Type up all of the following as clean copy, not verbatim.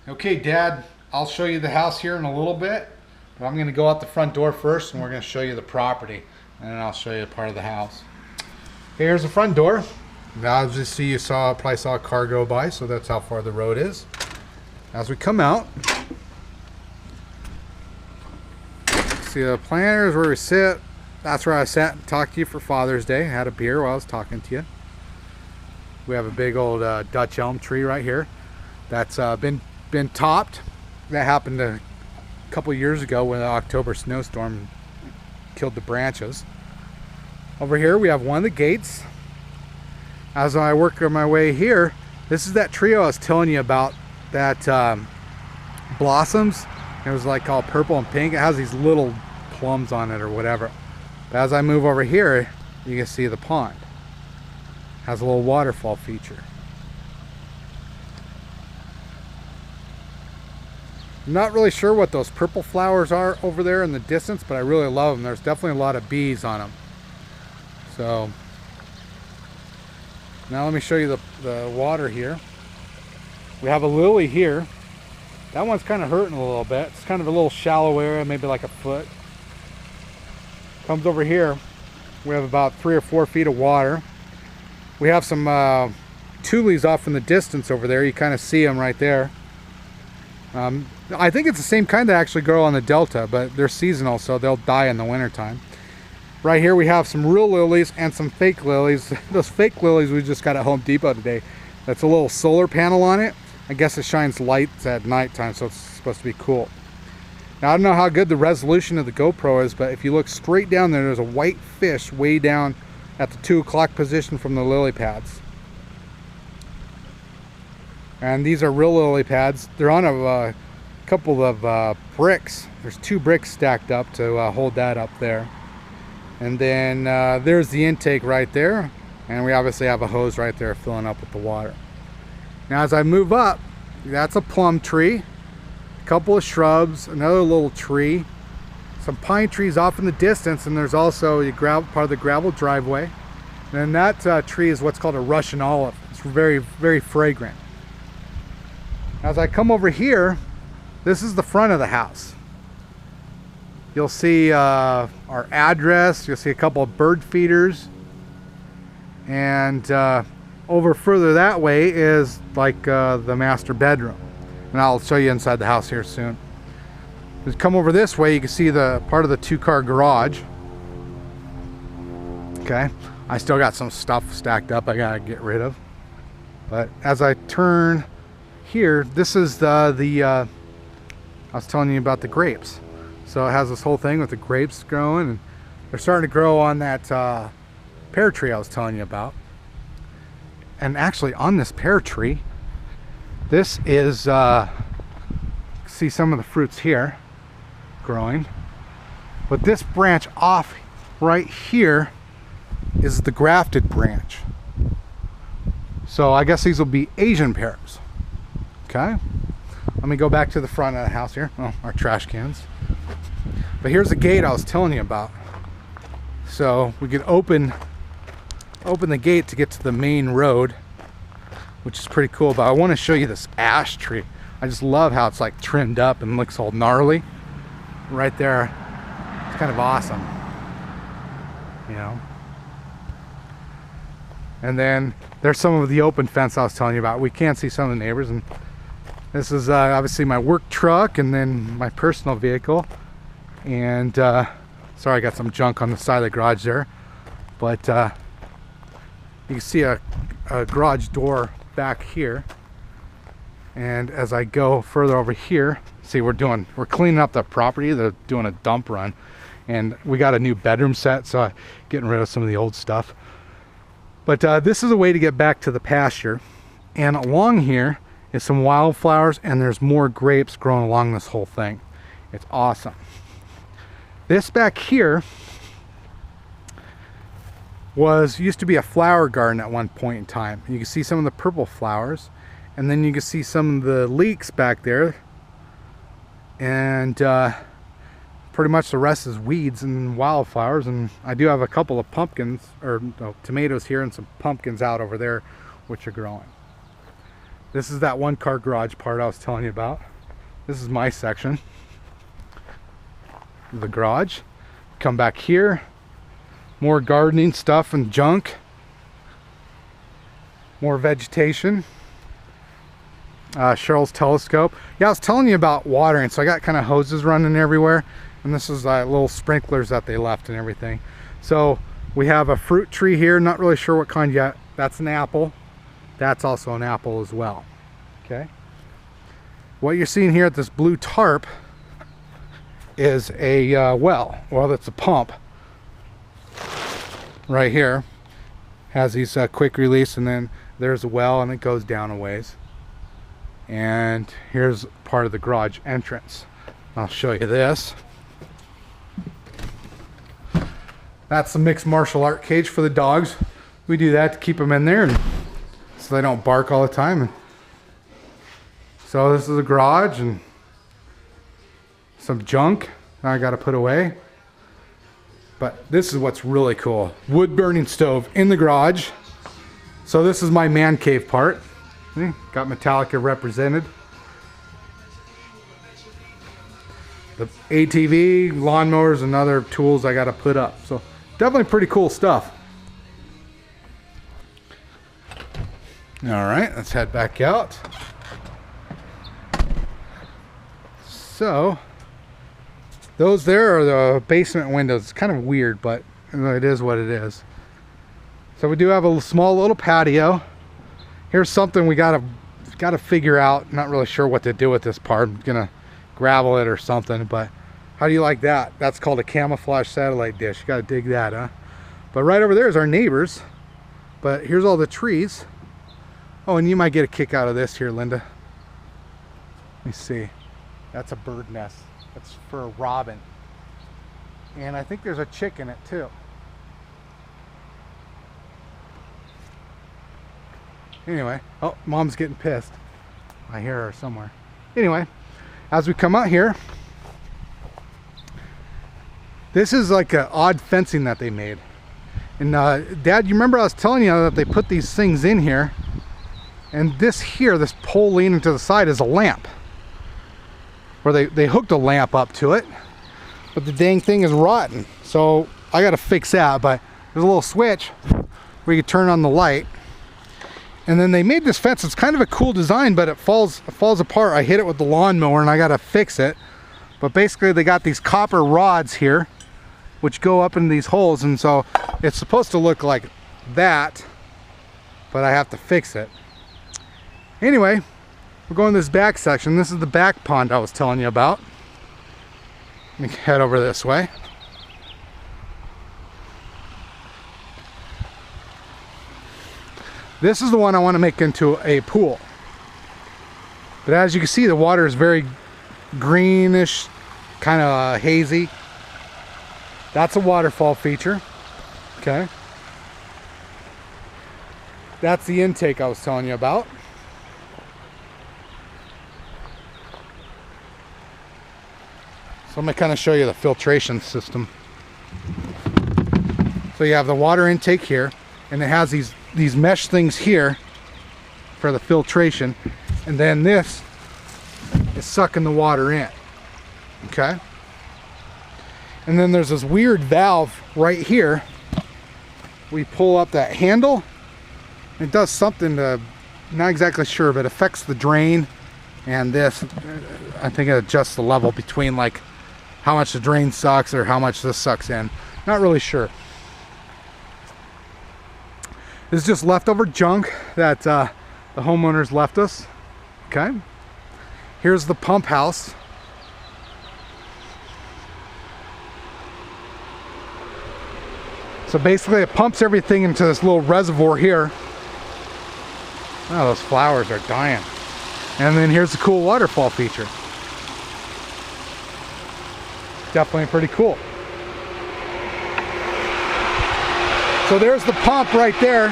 Okay, Dad, I'll show you the house here in a little bit, but I'm going to go out the front door first and we're going to show you the property, and then I'll show you part of the house. Here's the front door. Now, obviously you probably saw a car go by, so that's how far the road is. As we come out, see the planter is where we sit. That's where I sat and talked to you for Father's Day. I had a beer while I was talking to you. We have a big old Dutch elm tree right here that's been topped. That happened a couple years ago when the October snowstorm killed the branches. Over here we have one of the gates. As I work on my way here, this is that tree I was telling you about that blossoms. It was like all purple and pink. It has these little plums on it or whatever. But as I move over here, you can see the pond. It has a little waterfall feature. I'm not really sure what those purple flowers are over there in the distance, but I really love them. There's definitely a lot of bees on them. So now let me show you the water here. We have a lily here. That one's kind of hurting a little bit. It's kind of a little shallow area, maybe like a foot. Comes over here. We have about 3 or 4 feet of water. We have some tulies off in the distance over there. You kind of see them right there. I think it's the same kind that actually grow on the delta, but they're seasonal, so they'll die in the wintertime. Right here we have some real lilies and some fake lilies. Those fake lilies we just got at Home Depot today. That's a little solar panel on it. I guess it shines lights at nighttime, so it's supposed to be cool. Now I don't know how good the resolution of the GoPro is, but if you look straight down there, there's a white fish way down at the 2 o'clock position from the lily pads. And these are real lily pads. They're on a couple of bricks. There's 2 bricks stacked up to hold that up there. And then there's the intake right there. And we obviously have a hose right there filling up with the water. Now as I move up, that's a plum tree, a couple of shrubs, another little tree, some pine trees off in the distance, and there's also a part of the gravel driveway. And that tree is what's called a Russian olive. It's very, very fragrant. As I come over here, this is the front of the house. You'll see our address, you'll see a couple of bird feeders, and over further that way is like the master bedroom. And I'll show you inside the house here soon. As you come over this way, you can see the part of the 2-car garage. Okay, I still got some stuff stacked up I gotta get rid of. But as I turn here, this is I was telling you about the grapes. So it has this whole thing with the grapes growing, and they're starting to grow on that pear tree I was telling you about. And actually on this pear tree, this is see some of the fruits here growing, but this branch off right here is the grafted branch. So I guess these will be Asian pears. Okay, let me go back to the front of the house here. Oh, our trash cans. But here's the gate I was telling you about. So we could open the gate to get to the main road, which is pretty cool. But I want to show you this ash tree. I just love how it's like trimmed up and looks all gnarly right there. It's kind of awesome, you know. And then there's some of the open fence I was telling you about. We can't see some of the neighbors, and this is obviously my work truck and then my personal vehicle. And sorry, I got some junk on the side of the garage there, but you can see a garage door back here. And as I go further over here, see we're cleaning up the property. They're doing a dump run, and we got a new bedroom set, so I'm getting rid of some of the old stuff. But this is a way to get back to the pasture, and along here is some wildflowers, and there's more grapes growing along this whole thing. It's awesome. This back here used to be a flower garden at one point in time. You can see some of the purple flowers, and then you can see some of the leeks back there, and pretty much the rest is weeds and wildflowers. And I do have a couple of pumpkins, or no, tomatoes here, and some pumpkins out over there which are growing. This is that one car garage part I was telling you about. This is my section. The garage. Come back here. More gardening stuff and junk. More vegetation. Sheryl's telescope. Yeah, I was telling you about watering, so I got kind of hoses running everywhere, and this is little sprinklers that they left and everything. So we have a fruit tree here, not really sure what kind yet. That's an apple. That's also an apple as well. Okay. What you're seeing here at this blue tarp is a well. Well, that's a pump right here. Has these quick release, and then there's a well, and it goes down a ways. And here's part of the garage entrance. I'll show you this. That's the mixed martial art cage for the dogs. We do that to keep them in there, and so they don't bark all the time. And so this is a garage and some junk I got to put away. But this is what's really cool. Wood burning stove in the garage. So this is my man cave part. See? Got Metallica represented. The ATV, lawnmowers, and other tools I got to put up. So definitely pretty cool stuff. All right, let's head back out. So those there are the basement windows. It's kind of weird, but it is what it is. So we do have a small little patio. Here's something we gotta figure out. Not really sure what to do with this part. I'm gonna gravel it or something, but how do you like that? That's called a camouflage satellite dish. You gotta dig that, huh? But right over there is our neighbors. But here's all the trees. Oh, and you might get a kick out of this here, Linda. Let me see. That's a bird nest. That's for a robin. And I think there's a chick in it too. Anyway, oh, Mom's getting pissed. I hear her somewhere. Anyway, as we come out here, this is like an odd fencing that they made. And Dad, you remember I was telling you that they put these things in here, and this here, this pole leaning to the side, is a lamp. Or they hooked a lamp up to it, but the dang thing is rotten. So I gotta fix that, but there's a little switch where you can turn on the light. And then they made this fence. It's kind of a cool design, but it falls apart. I hit it with the lawnmower and I gotta fix it. But basically they got these copper rods here, which go up in these holes, and so it's supposed to look like that, but I have to fix it. Anyway, we're going to this back section. This is the back pond I was telling you about. Let me head over this way. This is the one I want to make into a pool. But as you can see, the water is very greenish, kind of hazy. That's a waterfall feature. Okay. That's the intake I was telling you about. So I'm going to kind of show you the filtration system. So you have the water intake here, and it has these mesh things here for the filtration, and then this is sucking the water in. Okay? And then there's this weird valve right here. We pull up that handle, it does something to, not exactly sure, but it affects the drain, and this, I think it adjusts the level between like how much the drain sucks or how much this sucks in. Not really sure. This is just leftover junk that the homeowners left us. Okay. Here's the pump house. So basically it pumps everything into this little reservoir here. Oh, those flowers are dying. And then here's the cool waterfall feature. Definitely pretty cool. So there's the pump right there.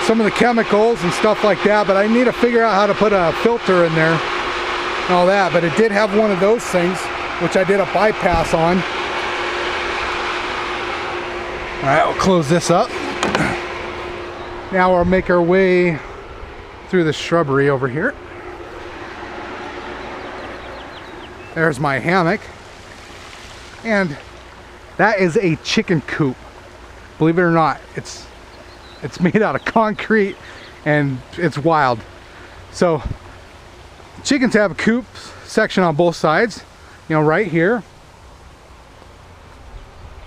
Some of the chemicals and stuff like that, but I need to figure out how to put a filter in there and all that. But it did have one of those things, which I did a bypass on. All right, we'll close this up. Now we'll make our way through the shrubbery over here. There's my hammock. And that is a chicken coop. Believe it or not, it's made out of concrete and it's wild. So chickens have a coop section on both sides, you know, right here.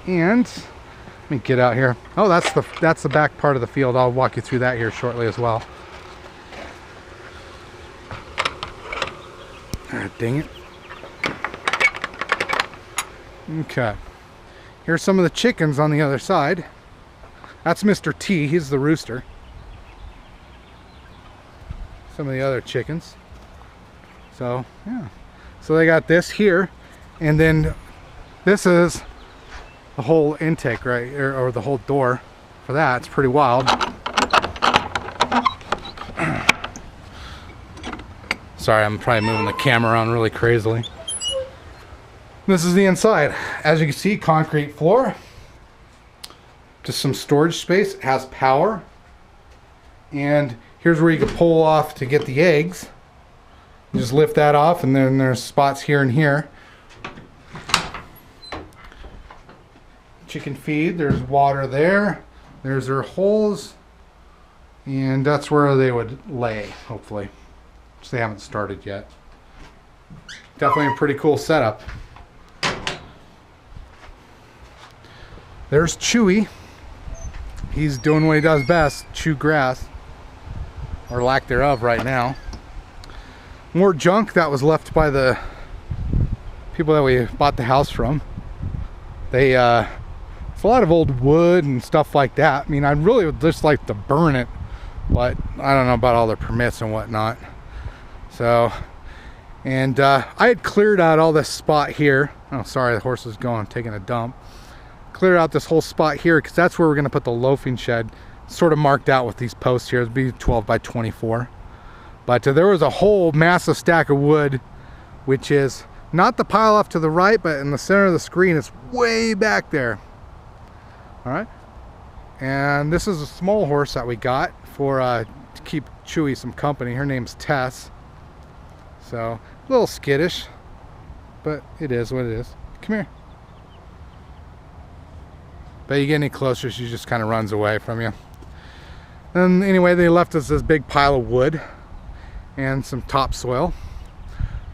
And let me get out here. Oh, that's the back part of the field. I'll walk you through that here shortly as well. Ah, dang it. Okay. Here's some of the chickens on the other side. That's Mr. T, he's the rooster. Some of the other chickens. So, yeah. So they got this here, and then this is the whole intake, right, or the whole door for that. It's pretty wild. Sorry, I'm probably moving the camera around really crazily. This is the inside. As you can see, concrete floor. Just some storage space. It has power. And here's where you can pull off to get the eggs. You just lift that off, and then there's spots here and here. Chicken feed. There's water there. There's their holes. And that's where they would lay, hopefully. Which they haven't started yet. Definitely a pretty cool setup. There's Chewy. He's doing what he does best, chew grass, or lack thereof right now. More junk that was left by the people that we bought the house from. It's a lot of old wood and stuff like that. I mean, I really would just like to burn it, but I don't know about all the permits and whatnot. So, and I had cleared out all this spot here. Oh, sorry, the horse is going, taking a dump. Clear out this whole spot here because that's where we're going to put the loafing shed. Sort of marked out with these posts here. It'd be 12 by 24. But there was a whole massive stack of wood, which is not the pile off to the right, but in the center of the screen. It's way back there. All right. And this is a small horse that we got for to keep Chewy some company. Her name's Tess. So a little skittish, but it is what it is. Come here. But you get any closer, she just kind of runs away from you. And anyway, they left us this big pile of wood and some topsoil.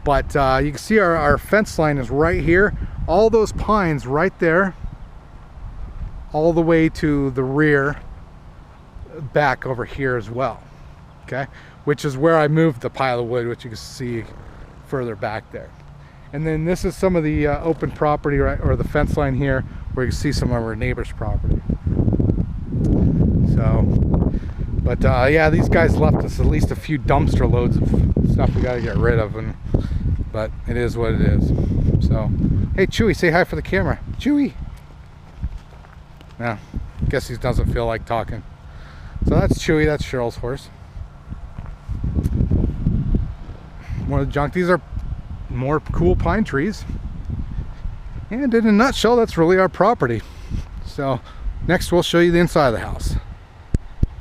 But you can see our fence line is right here. All those pines right there, all the way to the rear, back over here as well. Okay, which is where I moved the pile of wood, which you can see further back there. And then this is some of the open property, right, or the fence line here, where you can see some of our neighbor's property. So, but yeah, these guys left us at least a few dumpster loads of stuff we got to get rid of, but it is what it is. So, hey Chewy, say hi for the camera. Chewy. Yeah, guess he doesn't feel like talking. So that's Chewy. That's Cheryl's horse. More of the junk. These are more cool pine trees. And in a nutshell, that's really our property. So next we'll show you the inside of the house.